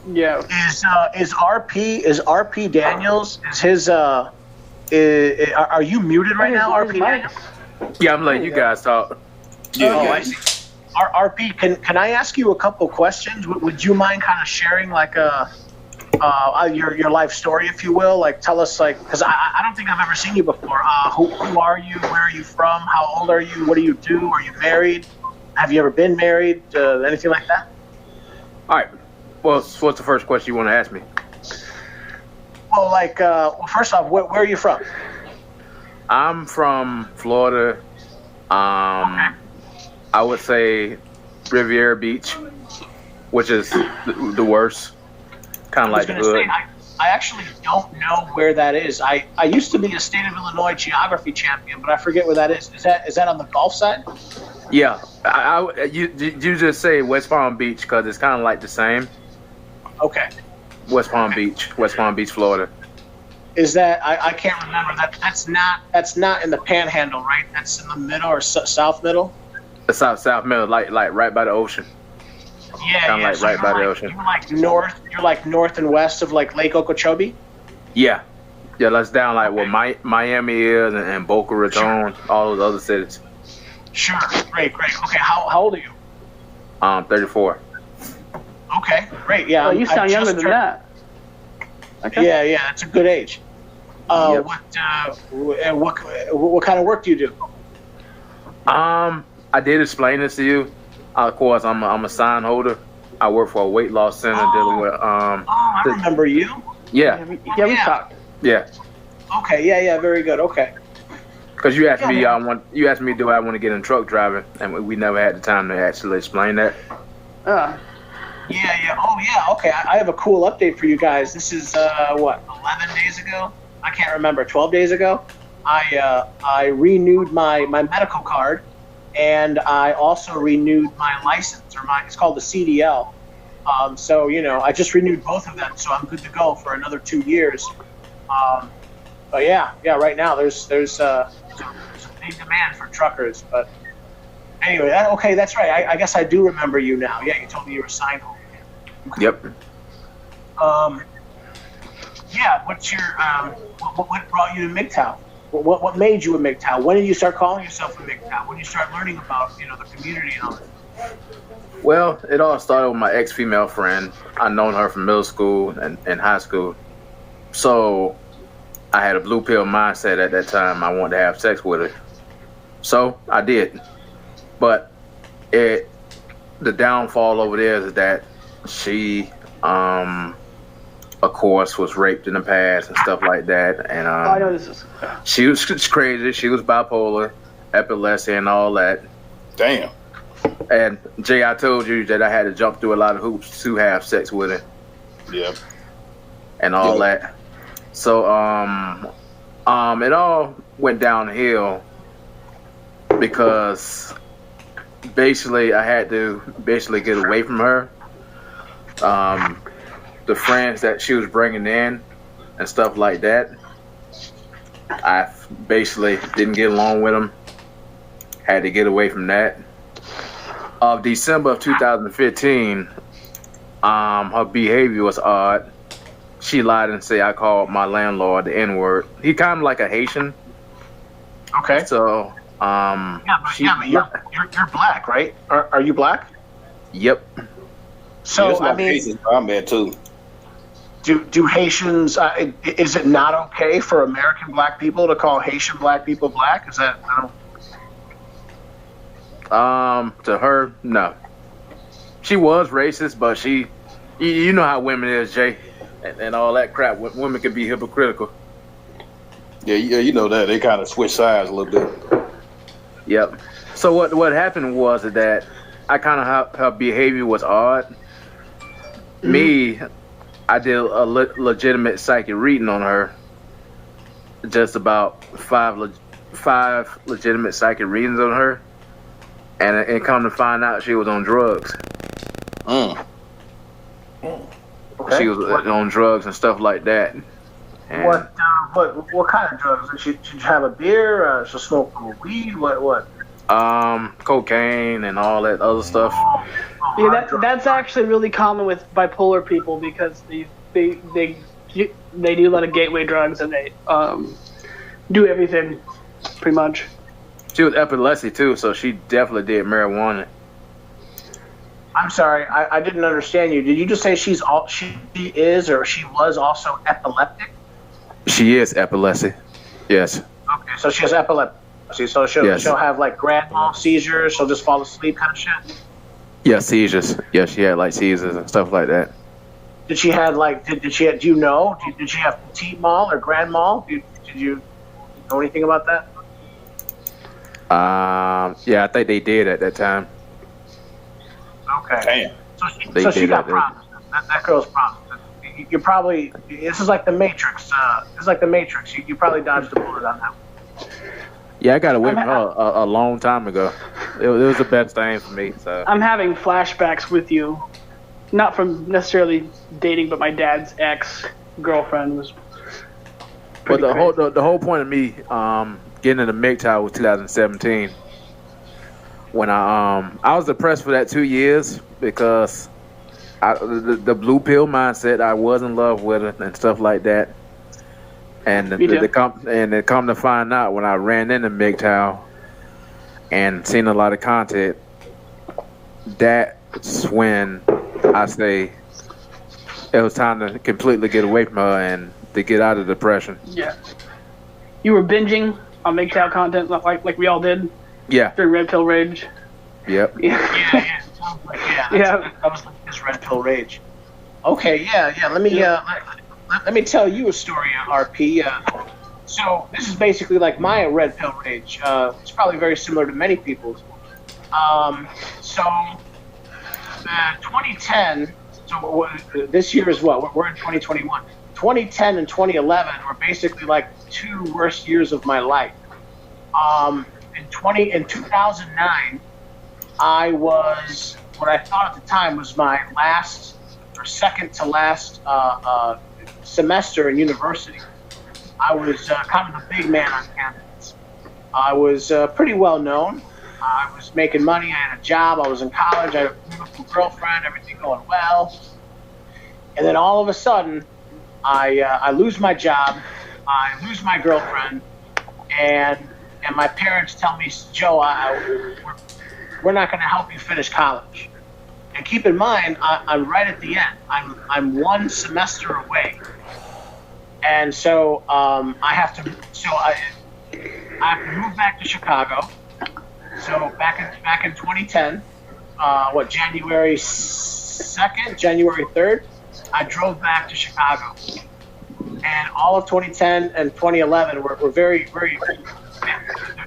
Yeah. Is RP Daniels, is his are you muted right now, His RP mic. Daniels? Yeah, I'm letting you guys talk. Yeah, Oh, I see. RP, can I ask you a couple questions? Would you mind kind of sharing like your life story, if you will? Like, tell us, like, because I don't think I've ever seen you before. Who are you? Where are you from? How old are you? What do you do? Are you married? Have you ever been married? Anything like that? All right. Well, what's the first question you want to ask me? Well, like, first off, where are you from? I'm from Florida. Okay. I would say Riviera Beach, which is the worst. Kind of like the hood. I actually don't know where that is. I used to be a state of Illinois geography champion, but I forget where that is. Is that on the Gulf side? Yeah, you just say West Palm Beach because it's kind of like the same. Okay. West Palm Beach, Florida. Is that I can't remember that. That's not in the Panhandle, right? That's in the middle or south middle. The south middle, like right by the ocean. Yeah, Kind of like so right by the ocean. You're like north and west of like Lake Okeechobee. Yeah, that's down like where Miami is and Boca Raton, all those other cities. Sure, great. Okay, how old are you? 34. Okay, great. Yeah, Oh, you sound younger than that. Okay. Yeah, that's a good age. Yep. What kind of work do you do? I did explain this to you. Of course, I'm a sign holder. I work for a weight loss center dealing with I remember you. Yeah. We talked. Yeah. Okay, yeah, very good. Okay. Because you asked me, do I want to get in truck driving, and we never had the time to actually explain that. Yeah. Oh, yeah. Okay. I have a cool update for you guys. This is 11 days ago? I can't remember. 12 days ago. I renewed my medical card, and I also renewed my license, it's called the CDL. So I just renewed both of them, so I'm good to go for another 2 years. But yeah. Right now there's a big demand for truckers, but. Anyway, okay, that's right. I guess I do remember you now. Yeah, you told me you were signed home. Okay. Yep. Yeah. What's your what brought you to Mgtows? What made you a Mgtows? When did you start calling yourself a Mgtows? When did you start learning about the community and all that? Well, it all started with my ex-female friend. I'd known her from middle school and high school, so I had a blue pill mindset at that time. I wanted to have sex with her, so I did. But the downfall over there is that she, of course, was raped in the past and stuff like that. And I know this is. she was crazy. She was bipolar, epilepsy, and all that. Damn. And Jay, I told you that I had to jump through a lot of hoops to have sex with her. Yep. And all that. So it all went downhill because basically I had to get away from her. The friends that she was bringing in and stuff like that, I basically didn't get along with them. Had to get away from that. Of December of 2015, her behavior was odd. She lied and said I called my landlord the N-word. He kind of like a Haitian. Okay. So, but you're black, right? Are you black? Yep. So I mean, I'm bad too. Do Haitians? Is it not okay for American black people to call Haitian black people black? Is that? To her, no. She was racist, but you know how women is, Jay, and all that crap. Women can be hypocritical. Yeah, you know that they kind of switch sides a little bit. Yep. So what happened was that I kind of her behavior was odd. Me, I did a legitimate psychic reading on her. Just about five legitimate psychic readings on her. And come to find out she was on drugs. Okay. She was on drugs and stuff like that. And what kind of drugs? Should you have a beer? Should smoke weed? What? cocaine and all that other stuff. Yeah, that's actually really common with bipolar people because they do a lot of gateway drugs and they do everything pretty much. She was epilepsy too, so she definitely did marijuana. I'm sorry, I didn't understand you. Did you just say she is or she was also epileptic? She is epilepsy. Yes. Okay, so she has epilepsy. So she'll have like grand mal seizures. She'll just fall asleep, kind of shit. Yeah, seizures. Yeah, she had like seizures and stuff like that. Did she have like? Did she? Do you know? Did she have petite mal or grand mal? Did you know anything about that? Yeah, I think they did at that time. Okay. Damn. So she got problems. That girl's problems. You probably. This is like the Matrix. This is like the Matrix. You probably dodged a bullet on that one. Yeah, I got away from her a long time ago. It was the best thing for me. So I'm having flashbacks with you, not from necessarily dating, but my dad's ex-girlfriend was. But the whole point of me getting into Mgtows was 2017. When I was depressed for that 2 years because the blue pill mindset, I was in love with it and stuff like that. And it come to find out when I ran into Mgtows and seen a lot of content, that's when I say it was time to completely get away from her and to get out of depression. Yeah. You were binging on Mgtows content like we all did. Yeah. During Red Pill Rage. Yep. Yeah. That was like his Red Pill Rage. Okay. Yeah. Let me tell you a story, RP. So this is basically like my Red Pill Rage. It's probably very similar to many people's. 2010. So this year is what? We're in 2021. 2010 and 2011 were basically like the 2 worst years of my life. In 2009, I was what I thought at the time was my last or second to last semester in university. I was kind of a big man on campus. I was pretty well known. I was making money. I had a job. I was in college. I had a beautiful girlfriend. Everything going well. And then all of a sudden, I lose my job. I lose my girlfriend, and my parents tell me, Joe, we're not going to help you finish college. And keep in mind, I'm right at the end. I'm 1 semester away, and so I have to move back to Chicago. So back in 2010, January 2nd, January 3rd, I drove back to Chicago, and all of 2010 and 2011 were very, very.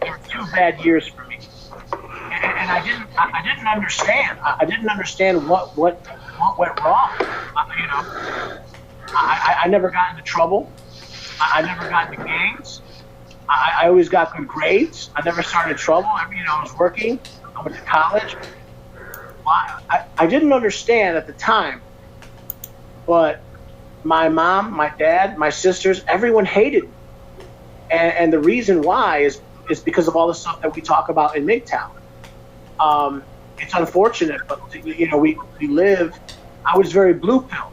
They were 2 bad years for me, and I didn't understand. I didn't understand what went wrong. I never got into trouble. I never got into gangs. I always got good grades. I never started trouble. I was working. I went to college. I didn't understand at the time, but my mom, my dad, my sisters, everyone hated me. And the reason why is because of all the stuff that we talk about in Mgtows. It's unfortunate, but we live. I was very blue pill,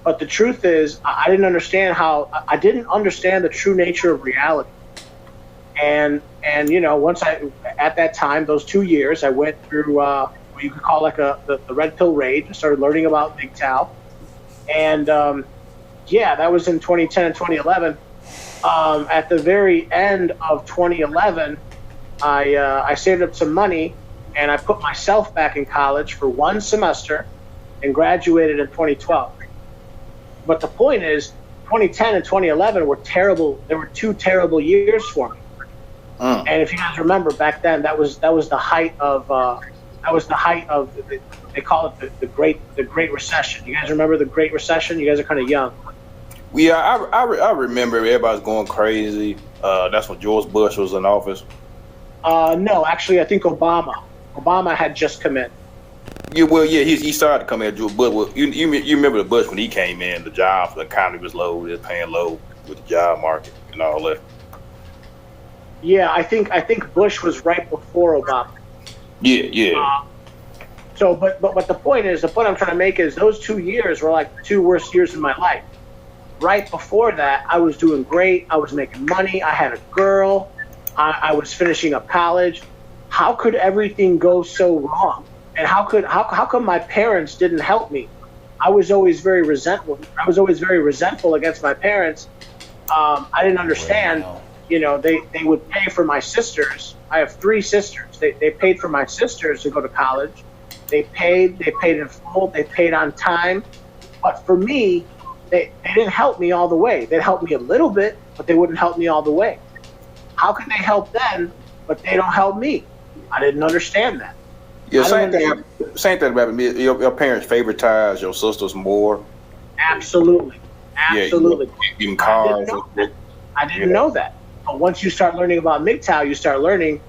but the truth is I didn't understand the true nature of reality. And once at that time, those 2 years, I went through what you could call like the Red Pill Rage. I started learning about Mgtows, and that was in 2010 and 2011. At the very end of 2011, I saved up some money and I put myself back in college for 1 semester and graduated in 2012. But the point is, 2010 and 2011 were terrible. They were 2 terrible years for me. And if you guys remember back then, that was the height of they call it the Great Recession. You guys remember the Great Recession? You guys are kind of young. Yeah, I remember everybody's going crazy. That's when George Bush was in office. No, actually, I think Obama had just come in. He started to come in. But you remember the Bush when he came in, the jobs, the economy was low, they was paying low with the job market and all that. Yeah, I think Bush was right before Obama. Yeah. So, but what the point is, the point I'm trying to make is those 2 years were like the 2 worst years of my life. Right before that, I was doing great. I was making money. I had a girl. I was finishing up college. How could everything go so wrong? And how come my parents didn't help me? I was always very resentful. I was always very resentful against my parents. I didn't understand. Wow. You know, they would pay for my sisters. I have 3 sisters. They paid for my sisters to go to college. They paid in full. They paid on time. But for me, they didn't help me all the way. They'd help me a little bit, but they wouldn't help me all the way. How can they help them, but they don't help me? I didn't understand that. Yeah, I same don't thing. Same thing about me. Your parents favoritize your sisters more. Absolutely. Absolutely. Yeah, even cars. I didn't know that. But once you start learning about Mgtows, you start learning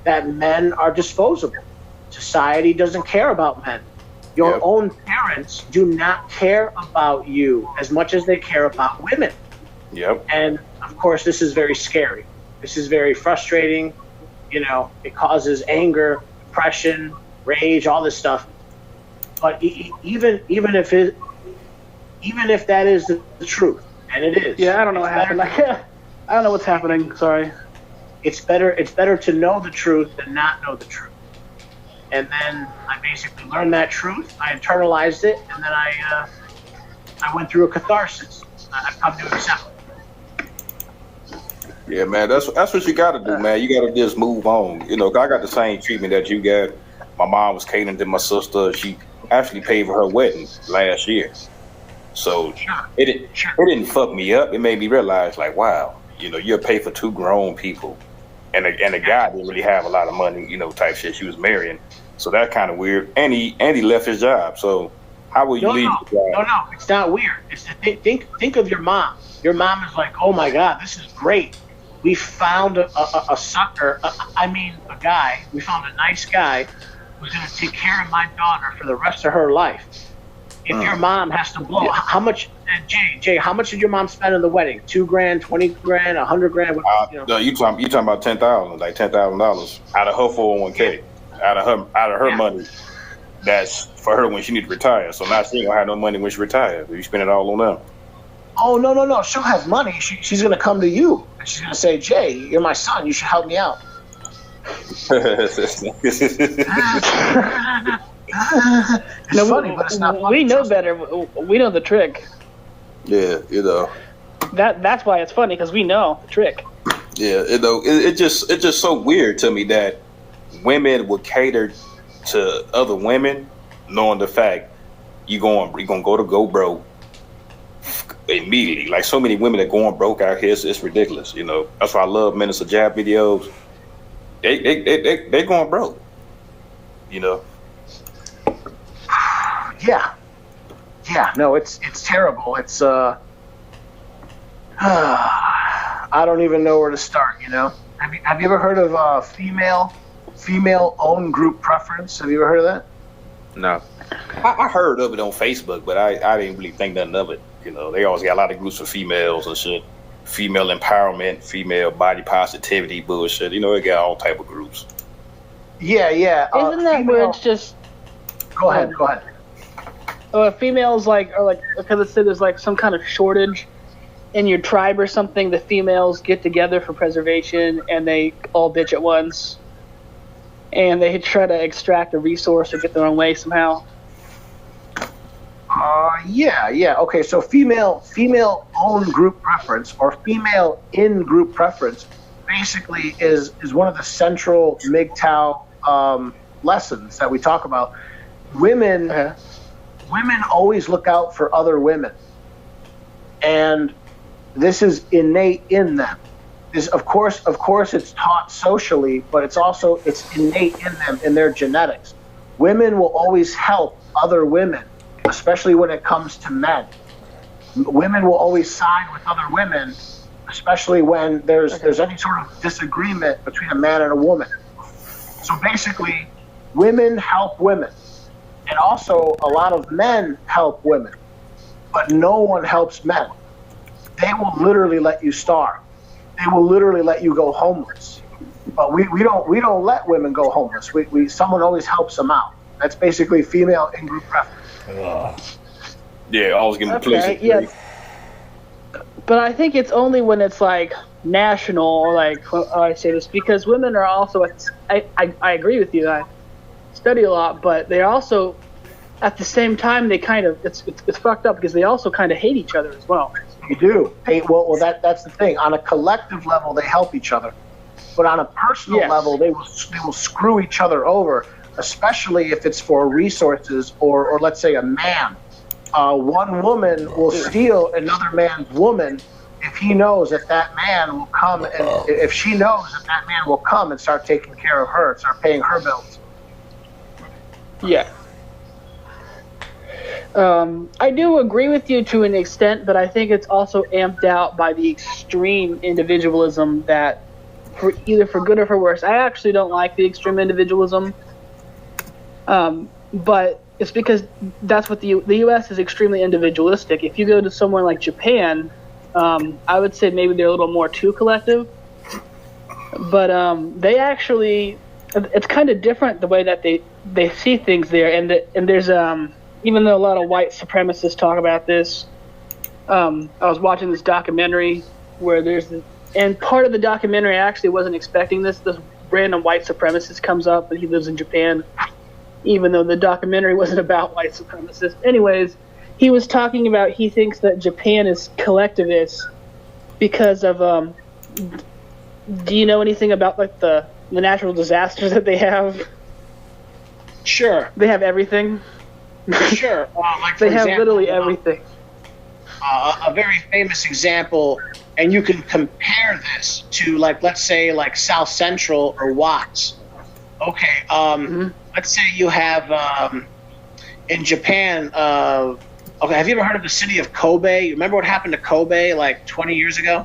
that men are disposable. Society doesn't care about men. Your own parents do not care about you as much as they care about women. Yep. And of course, this is very scary. This is very frustrating. You know, it causes anger, depression, rage, all this stuff. But even if that is the truth, and it is. Yeah, I don't know what happened. I don't know what's happening. Sorry. It's better to know the truth than not know the truth. And then I basically learned that truth. I internalized it, and then I went through a catharsis. I've come to accept it. Yeah, man, that's what you got to do, man. You got to just move on. You know, I got the same treatment that you got. My mom was catering to my sister. She actually paid for her wedding last year. So it didn't fuck me up. It made me realize, like, wow, you know, you're paid for 2 grown people, and the guy didn't really have a lot of money, you know, type shit. She was marrying, so that's kind of weird. And he left his job. So how will you leave your job? No, it's not weird. It's think of your mom. Your mom is like, oh my God, this is great. We found a sucker. A guy. We found a nice guy who's going to take care of my daughter for the rest of her life. If your mom has to blow, how much? Jay, how much did your mom spend on the wedding? $2 grand, 20 grand, 100 grand? No, you talking about $10,000, like $10,000 out of her 401k, out of her money. That's for her when she need to retire. So now she ain't gonna have no money when she retires. You spend it all on them. Oh no! She'll have money. She's gonna come to you and she's gonna say, Jay, you're my son. You should help me out. It's funny, but it's not funny. We know better. We know the trick. Yeah, you know. That's why it's funny, because we know the trick. Yeah, you know, it's just so weird to me that women would cater to other women, knowing the fact you're gonna go broke immediately. Like, so many women that going broke out here, it's ridiculous. You know, that's why I love Minister Jab videos. They going broke. You know. Yeah. No, it's terrible. It's I don't even know where to start. You know, have you ever heard of female owned group preference? Have you ever heard of that? No. I heard of it on Facebook, but I didn't really think nothing of it. You know, they always got a lot of groups for females and shit. Female empowerment, female body positivity bullshit. You know, they got all type of groups. Yeah. Isn't that where it's just? Go ahead. Females are like, because it said there's like some kind of shortage in your tribe or something. The females get together for preservation and they all bitch at once, and they try to extract a resource or get their own way somehow. Yeah. Okay, so female owned group preference or female in group preference basically is one of the central Mgtow lessons that we talk about. Women always look out for other women, and this is innate in them. This, of course, it's taught socially, but it's innate in them, in their genetics. Women will always help other women, especially when it comes to men. Women will always side with other women, especially when there's any sort of disagreement between a man and a woman. So basically, women help women. And also, a lot of men help women, but no one helps men. They will literally let you starve. They will literally let you go homeless. But we don't let women go homeless. Someone always helps them out. That's basically female in-group preference. Yeah, always give them Okay, pleasant. yeah. But I think it's only when it's like national, or like I say this because women are also. I agree with you. I study a lot, but they're also at the same time they kind of it's fucked up because they also kind of hate each other as well. You do. Well, that's the thing. On a collective level, they help each other, but on a personal Yes. level, they will screw each other over, especially if it's for resources or let's say a man. One woman will steal another man's woman if he knows that man will come, and if she knows that man will come and start taking care of her, start paying her bills. Yeah. I do agree with you to an extent, but I think it's also amped out by the extreme individualism that, for either for good or for worse, I actually don't like the extreme individualism. But it's because that's what the U.S. is extremely individualistic. If you go to somewhere like Japan, I would say maybe they're a little more too collective. But they actually, it's kind of different the way that they see things there. And there's even though a lot of white supremacists talk about this, I was watching this documentary where and part of the documentary, I actually wasn't expecting this. This random white supremacist comes up and he lives in Japan, even though the documentary wasn't about white supremacists. Anyways, he was talking about he thinks that Japan is collectivist because of do you know anything about like the natural disasters that they have? Sure. They have everything. Sure. Like for They have example, literally everything. A very famous example, and you can compare this to, like, let's say, like South Central or Watts. Okay, let's say you have in Japan. Okay, have you ever heard of the city of Kobe? You remember what happened to Kobe like 20 years ago?